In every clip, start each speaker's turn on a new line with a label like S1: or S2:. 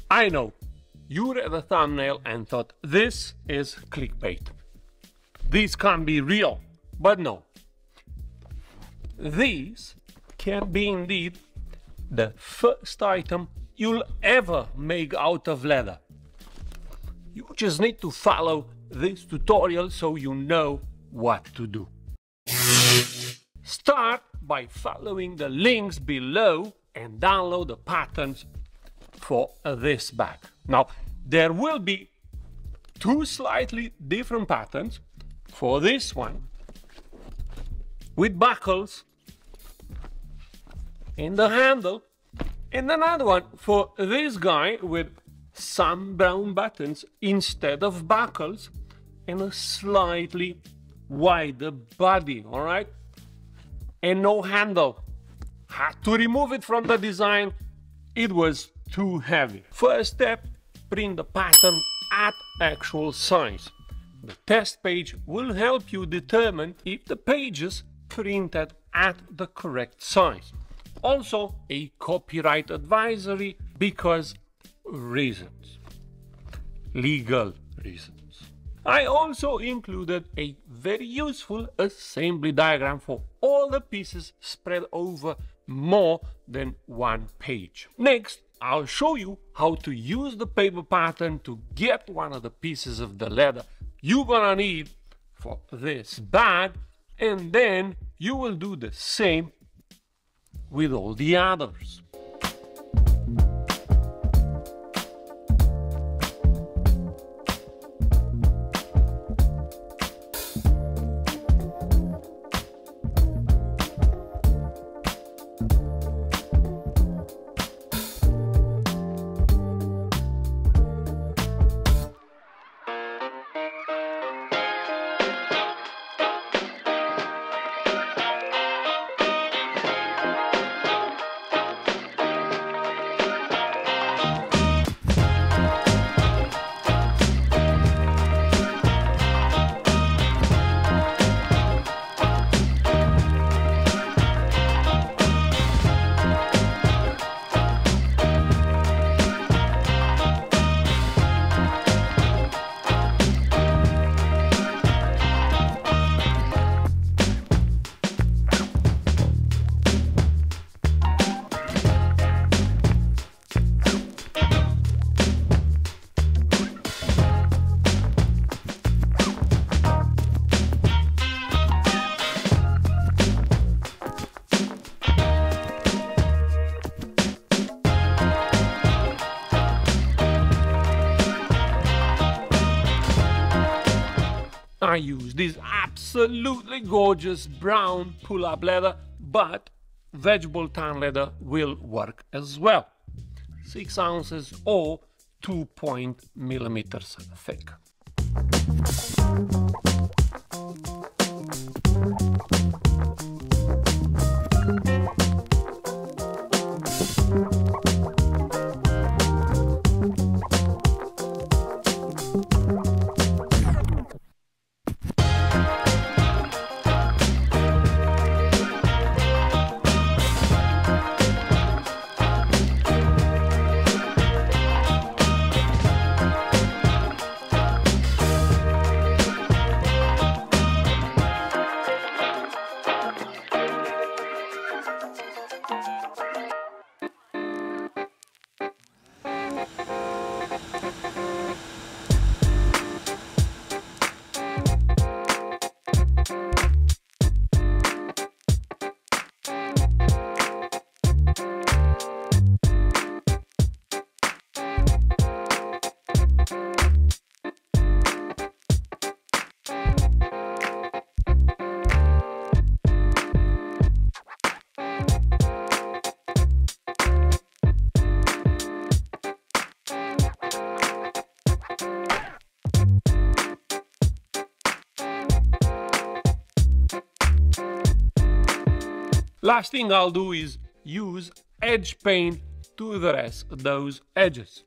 S1: I know, you read the thumbnail and thought this is clickbait. This can't be real, but no. This can be indeed the first item you'll ever make out of leather. You just need to follow this tutorial so you know what to do. Start by following the links below and download the patterns for this bag. Now, there will be two slightly different patterns. For this one, with buckles in the handle, and another one for this guy with some brown buttons instead of buckles and a slightly wider body, all right? And no handle. Had to remove it from the design, it was too heavy. First step, print the pattern at actual size. The test page will help you determine if the pages printed at the correct size. Also, a copyright advisory because reasons. Legal reasons. I also included a very useful assembly diagram for all the pieces spread over more than one page. Next, I'll show you how to use the paper pattern to get one of the pieces of the leather you're gonna need for this bag, and then you will do the same with all the others. I use this absolutely gorgeous brown pull-up leather, but vegetable tan leather will work as well. 6 ounces or 2 millimeters thick. Last thing I'll do is use edge paint to erase those edges.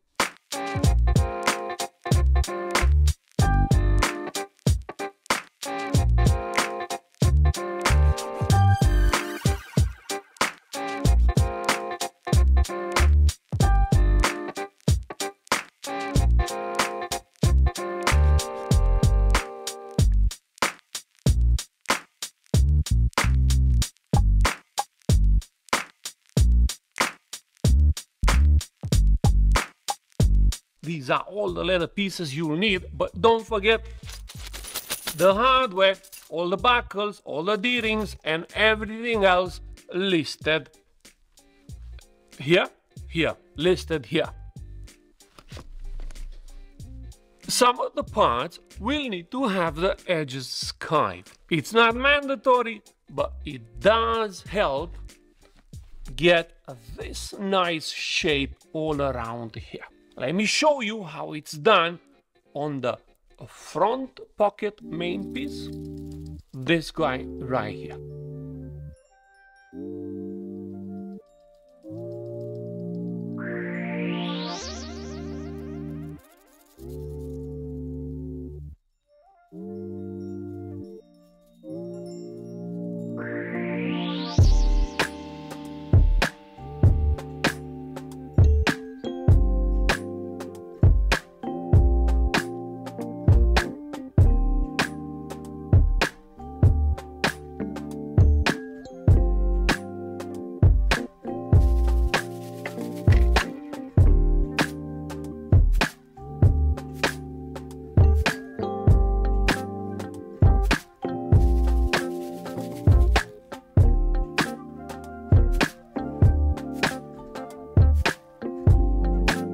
S1: These are all the leather pieces you will need, but don't forget the hardware, all the buckles, all the D-rings, and everything else listed here, listed here. Some of the parts will need to have the edges skived. It's not mandatory, but it does help get this nice shape all around here. Let me show you how it's done on the front pocket main piece. This guy right here.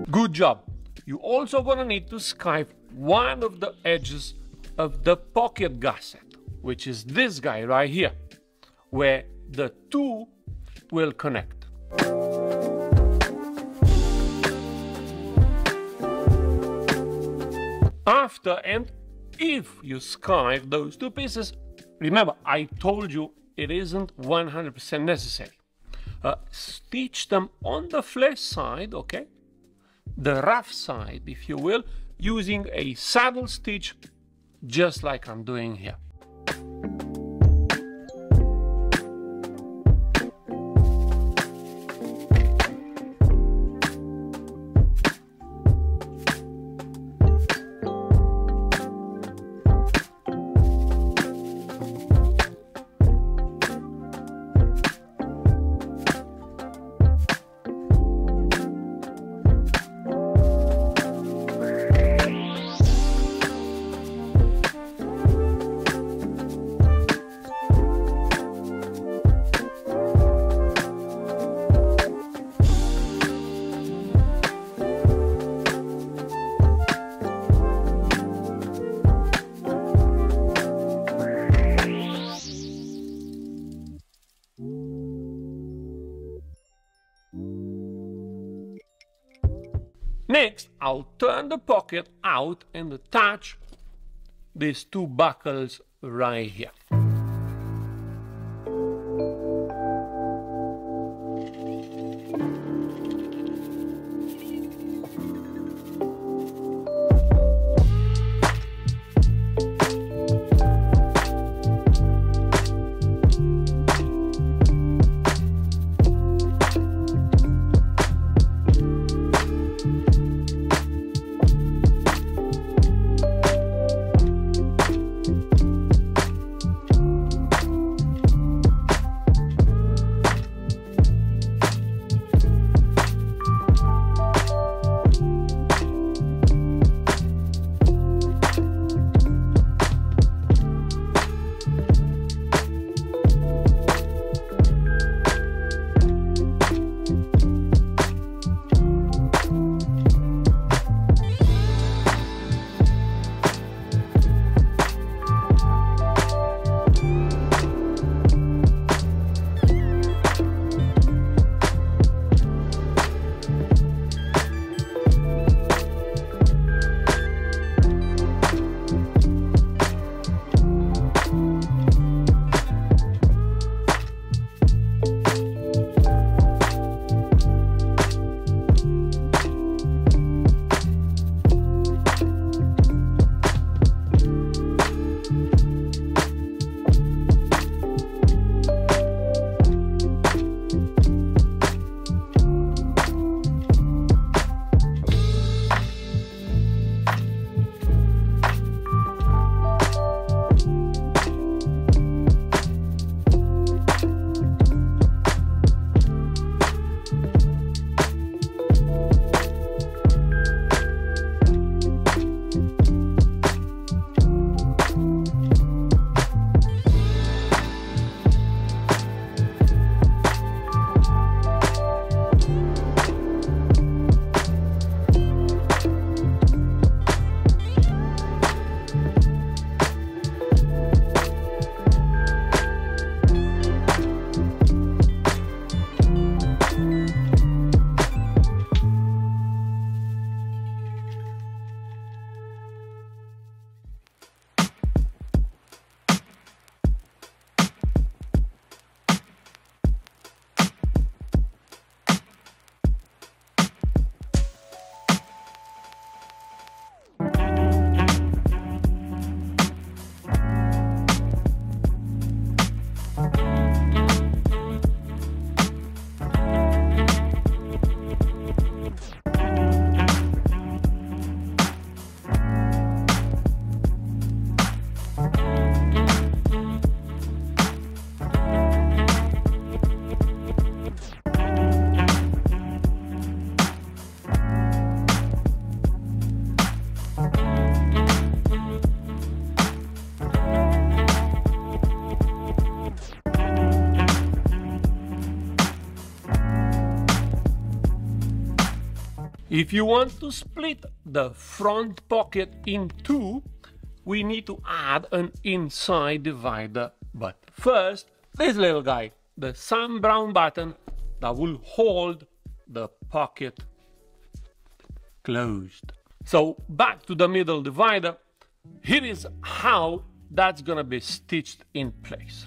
S1: Good job. You also gonna need to skive one of the edges of the pocket gusset, which is this guy right here, where the two will connect. After and if you skive those two pieces, remember I told you it isn't 100% necessary. Stitch them on the flesh side, okay? The rough side, if you will, using a saddle stitch, just like I'm doing here. Next, I'll turn the pocket out and attach these two buckles right here. If you want to split the front pocket in two, we need to add an inside divider. But first, this little guy, the Sam Brown button that will hold the pocket closed. So back to the middle divider. Here is how that's gonna be stitched in place.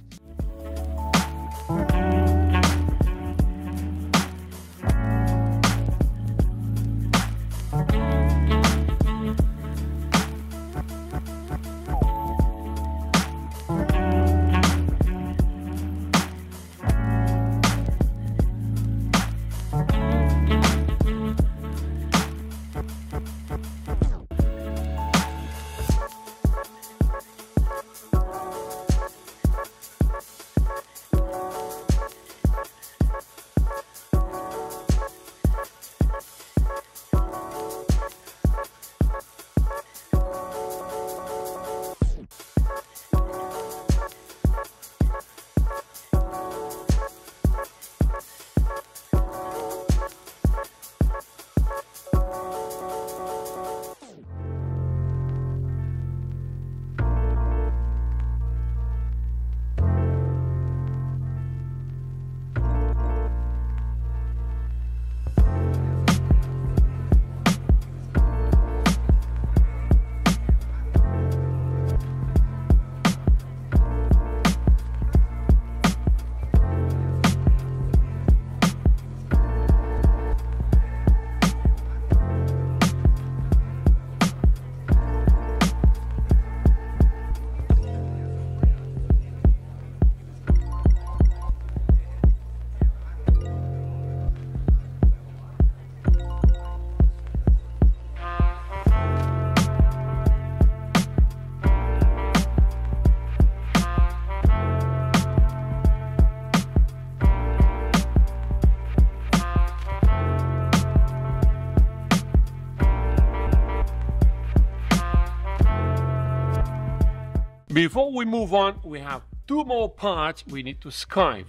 S1: Before we move on, we have two more parts we need to skive.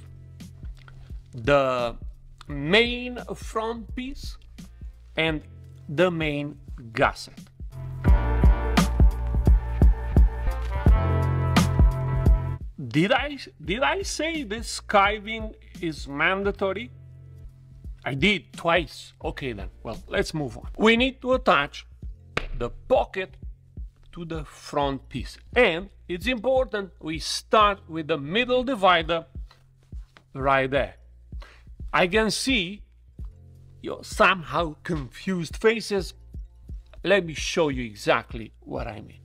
S1: The main front piece and the main gusset. Did I say this skiving is mandatory? I did twice. Okay then, well, let's move on. We need to attach the pocket to the front piece, and it's important we start with the middle divider right there. I can see your somehow confused faces. Let me show you exactly what I mean.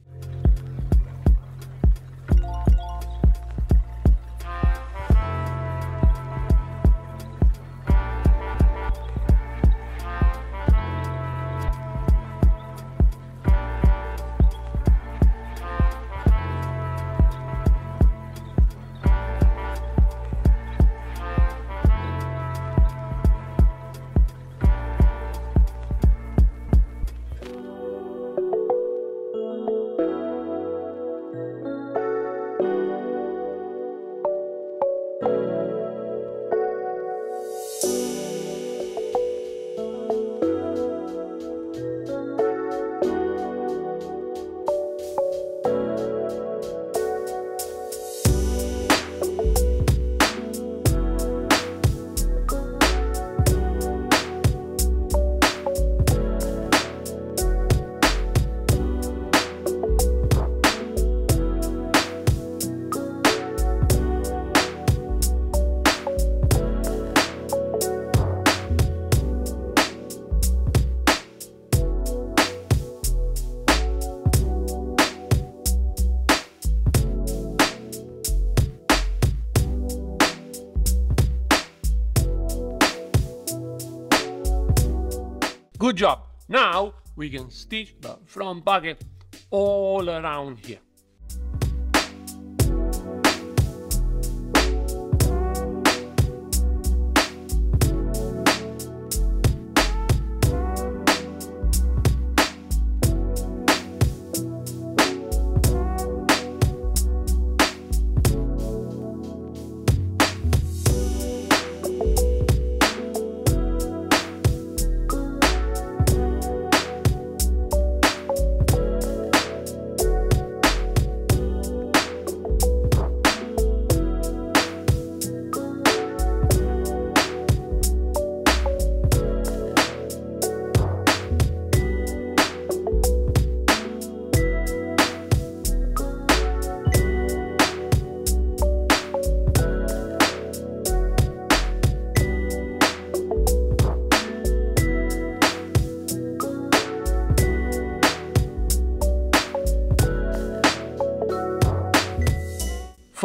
S1: Good job. Now we can stitch the front pocket all around here.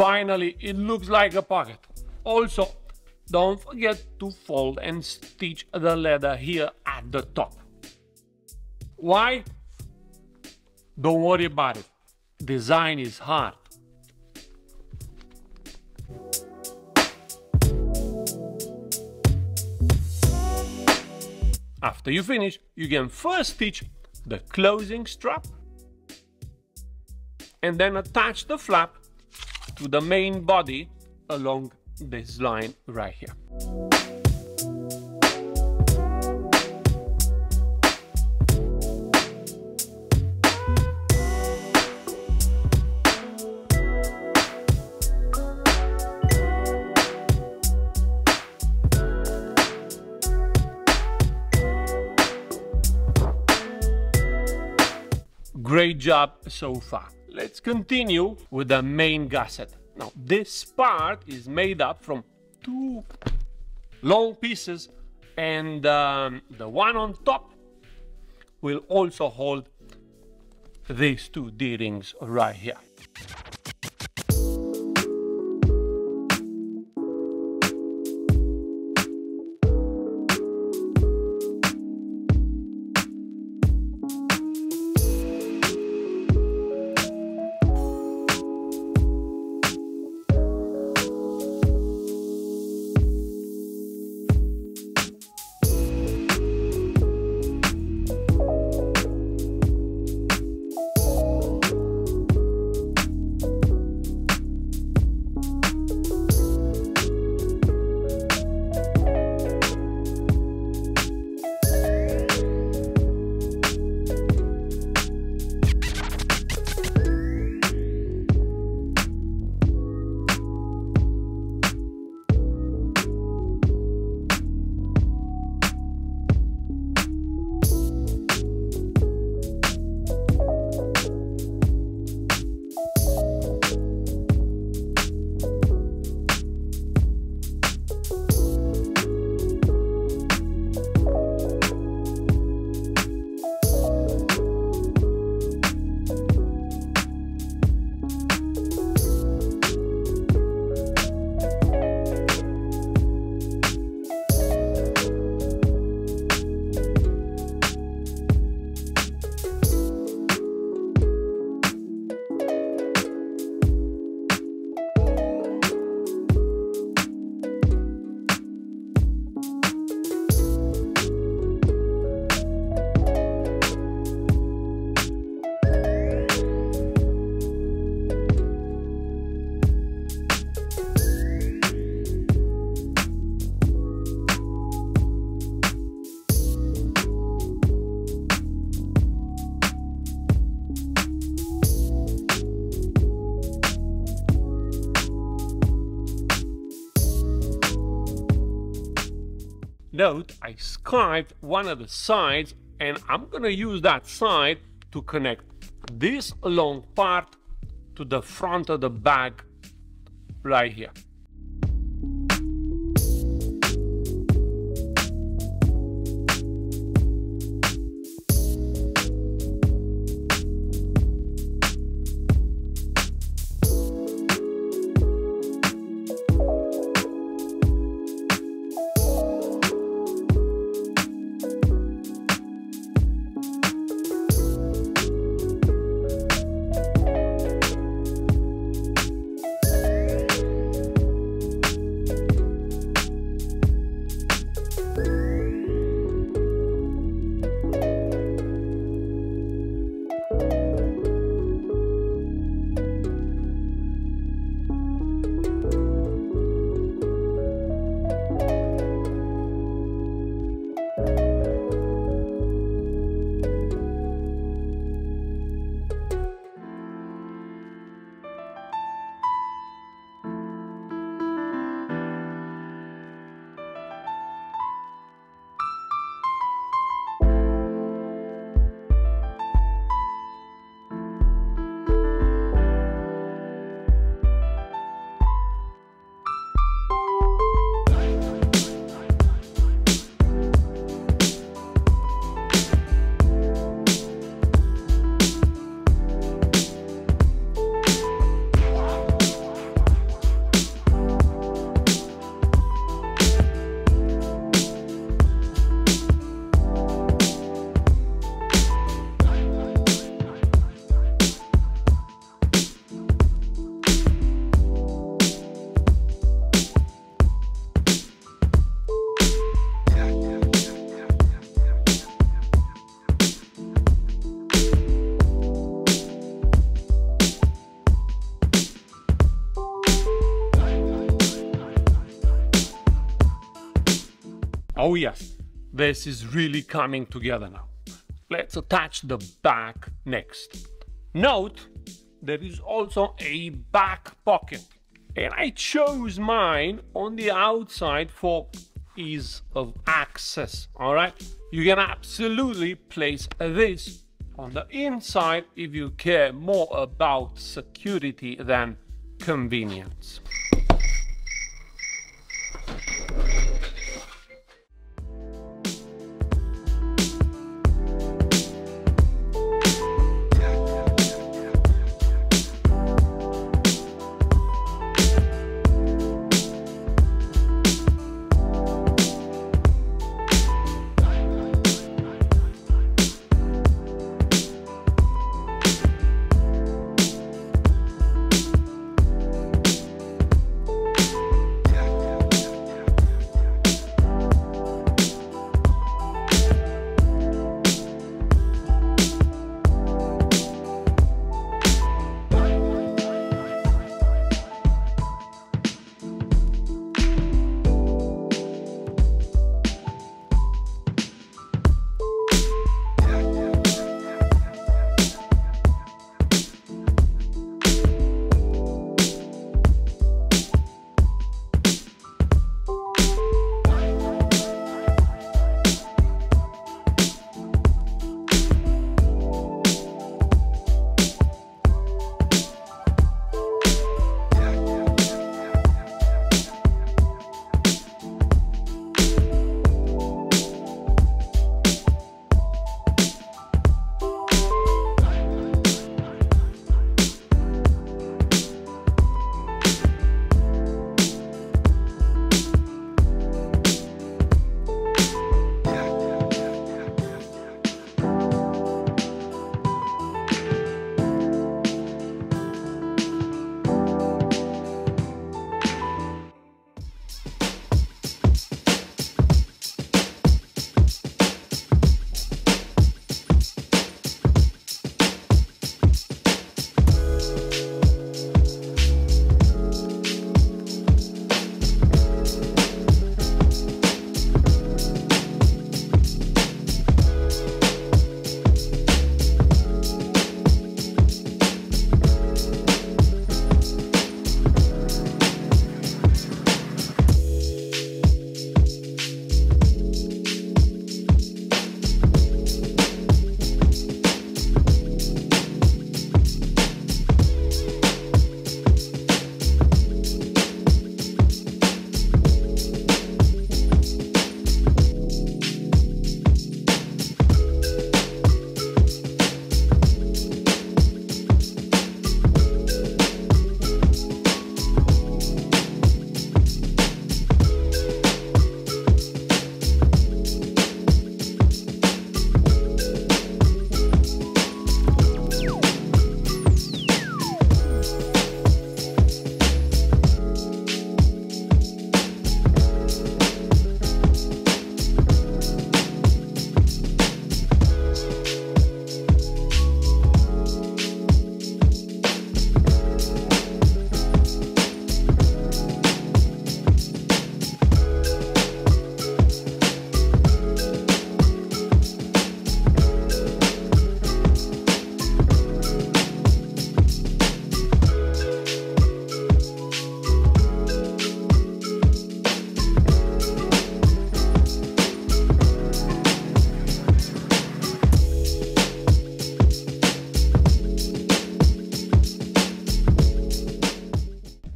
S1: Finally, it looks like a pocket. Also, don't forget to fold and stitch the leather here at the top. Why? Don't worry about it. Design is hard. After you finish, you can first stitch the closing strap and then attach the flap to the main body along this line right here. Great job so far. Let's continue with the main gusset. Now, this part is made up from two long pieces, and the one on top will also hold these two D-rings right here. Note, I scarfed one of the sides, and I'm gonna use that side to connect this long part to the front of the bag right here. Oh yes, this is really coming together now. Let's attach the back next. Note, there is also a back pocket, and I chose mine on the outside for ease of access, all right? You can absolutely place this on the inside if you care more about security than convenience.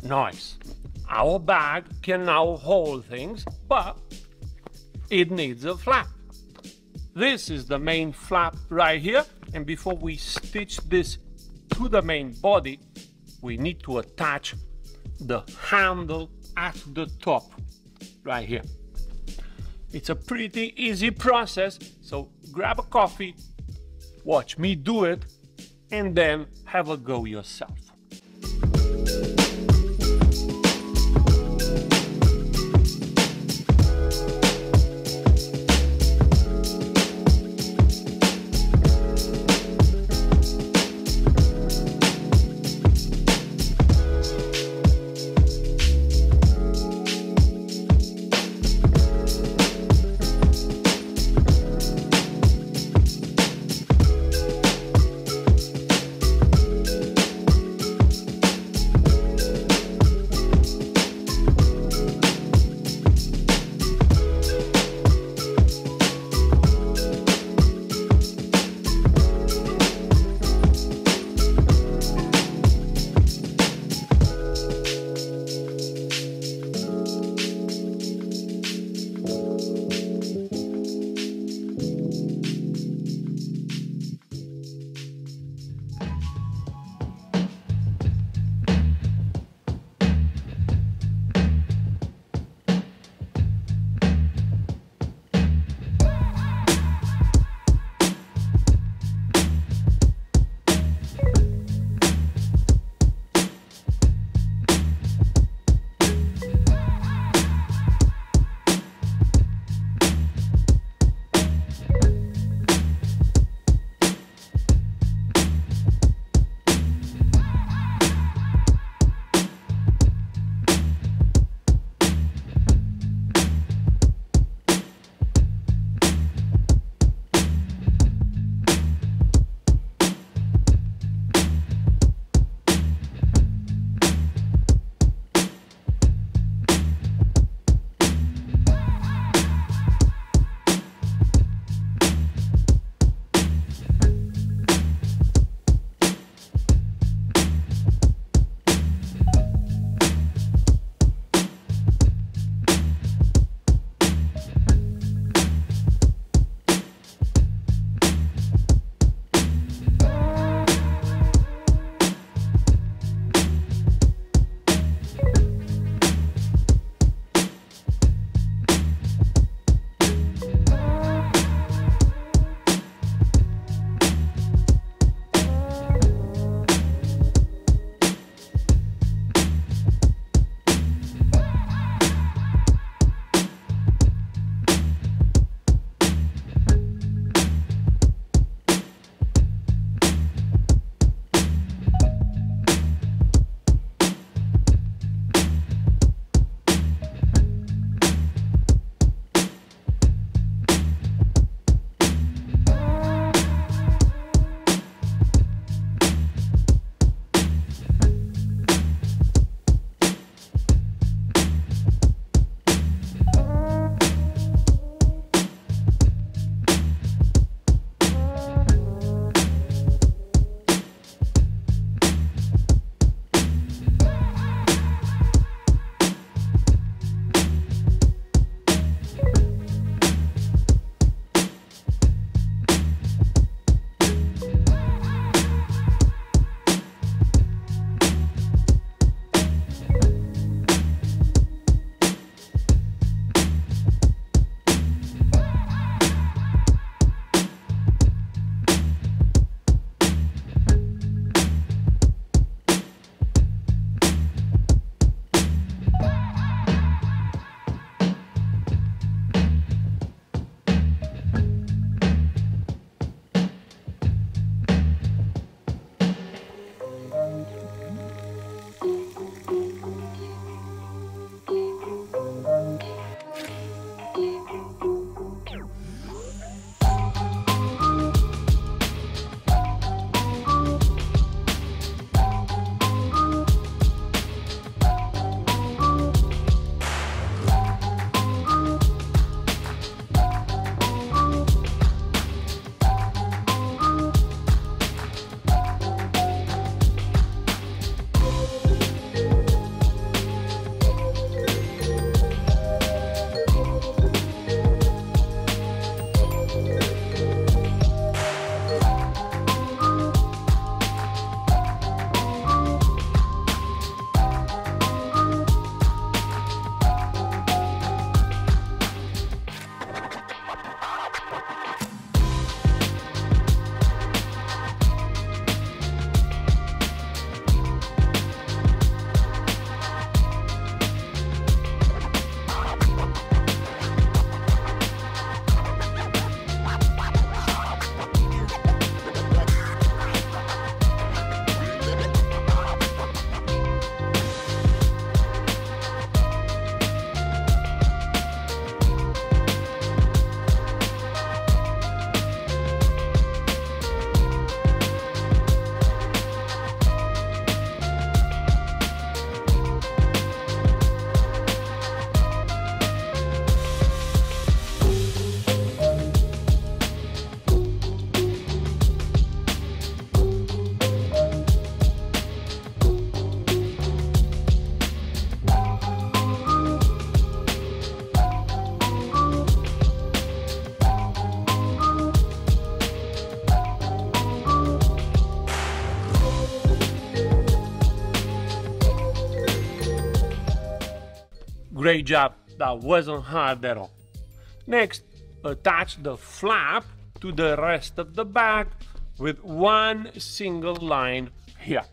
S1: Nice. Our bag can now hold things, but it needs a flap. This is the main flap right here, and before we stitch this to the main body, we need to attach the handle at the top right here. It's a pretty easy process, so grab a coffee, watch me do it, and then have a go yourself. Great job, that wasn't hard at all. Next, attach the flap to the rest of the bag with one single line here.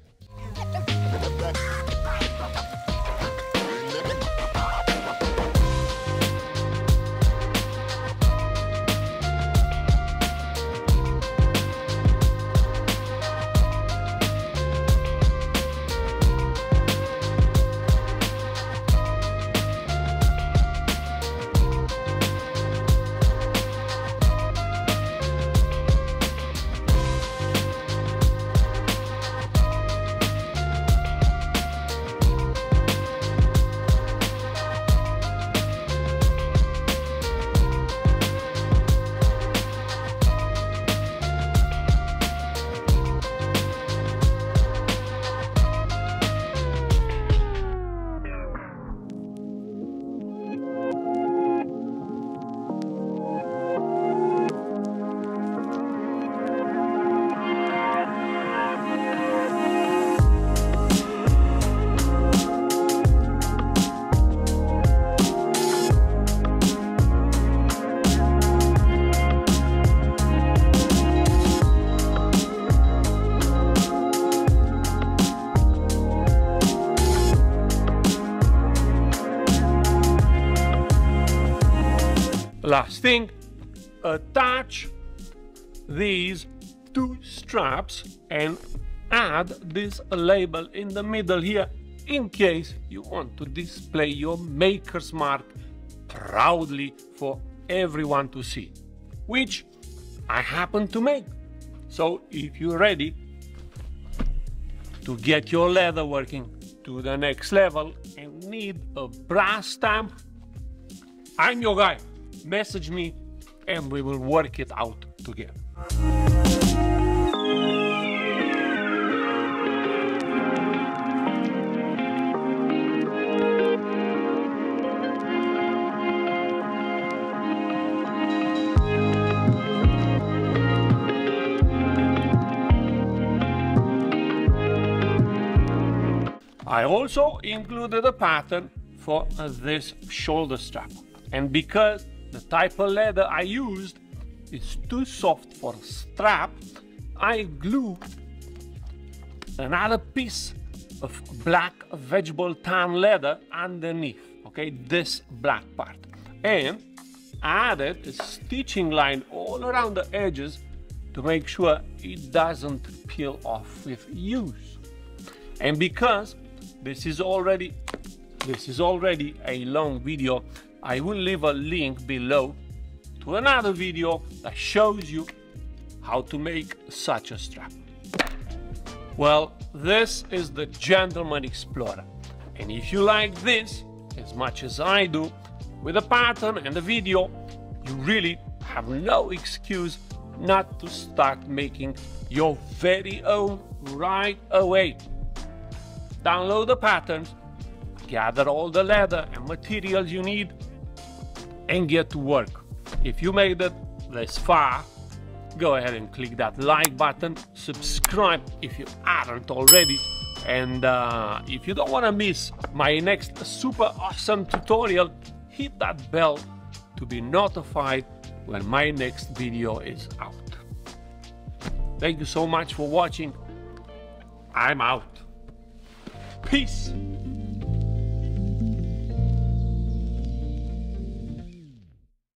S1: Last thing, attach these two straps and add this label in the middle here in case you want to display your maker's mark proudly for everyone to see, which I happen to make. So if you're ready to get your leather working to the next level and need a brass stamp, I'm your guy. Message me and we will work it out together. I also included a pattern for this shoulder strap, and because the type of leather I used is too soft for a strap, I glued another piece of black vegetable tan leather underneath, okay, this black part, and added a stitching line all around the edges to make sure it doesn't peel off with use. And because this is already a long video, I will leave a link below to another video that shows you how to make such a strap. Well, this is the Gentleman Explorer, and if you like this as much as I do, with the pattern and the video, you really have no excuse not to start making your very own right away. Download the patterns, gather all the leather and materials you need, and get to work. If you made it this far, go ahead and click that like button, subscribe if you aren't already, and if you don't want to miss my next super awesome tutorial, hit that bell to be notified when my next video is out. Thank you so much for watching. I'm out. Peace.